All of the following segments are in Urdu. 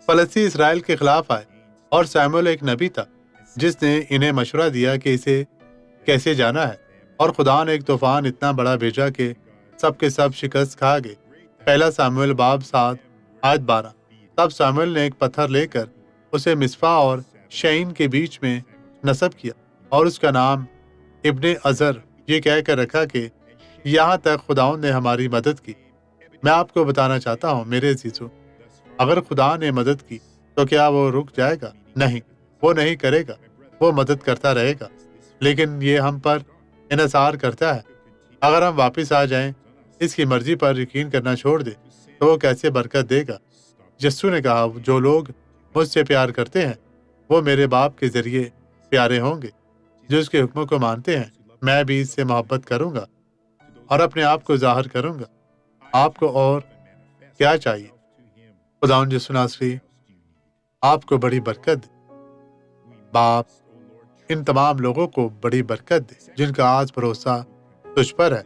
فلسطین اسرائیل کے خلاف آئے، اور سیموئیل ایک نبی تھا جس نے انہیں مشورہ دیا کہ اسے کیسے جانا ہے، اور خدا نے ایک طوفان اتنا بڑا بھیجا کہ سب کے سب شکست کھا گئے۔ پہلا ساموئیل باب 7 آیت 12۔ تب ساموئیل نے ایک پتھر لے کر اسے مصفا اور شعین کے بیچ میں نصب کیا، اور اس کا نام ابن عزر یہ کہہ کر رکھا کہ یہاں تک خداوند نے ہماری مدد کی۔ میں آپ کو بتانا چاہتا ہوں میرے عزیزو، اگر خدا نے مدد کی تو کیا وہ رک جائے گا؟ نہیں، وہ نہیں کرے گا، وہ مدد کرتا رہے گا۔ لیکن یہ ہم پر انحصار کرتا ہے۔ اگر ہم واپس آ جائیں، اس کی مرضی پر یقین کرنا چھوڑ دیں، تو وہ کیسے برکت دے گا؟ یسوع نے کہا، جو لوگ مجھ سے پیار کرتے ہیں وہ میرے باپ کے ذریعے پیارے ہوں گے۔ جو اس کے حکموں کو مانتے ہیں میں بھی اس سے محبت کروں گا اور اپنے آپ کو ظاہر کروں گا۔ آپ کو اور کیا چاہیے؟ خداوند یسوع ناصری آپ کو بڑی برکت دے۔ باپ ان تمام لوگوں کو بڑی برکت دے جن کا آج بھروسہ تجھ پر ہے۔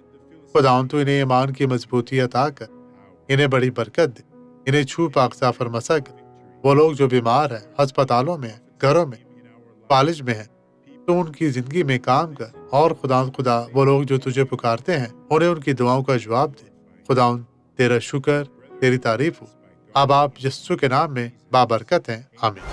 خداوند تو انہیں ایمان کی مضبوطی عطا کر، انہیں بڑی برکت دے، انہیں چھو پاکیزہ فرماسا کر۔ وہ لوگ جو بیمار ہیں، ہسپتالوں میں ہیں، گھروں میں، کالج میں ہیں، تو ان کی زندگی میں کام کر۔ اور خدا وہ لوگ جو تجھے پکارتے ہیں انہیں ان کی دعاؤں کا جواب دے۔ خداوند تیرا شکر، تیری تعریف ہو۔ اب آپ یسوع کے نام میں بابرکت ہیں، آمین۔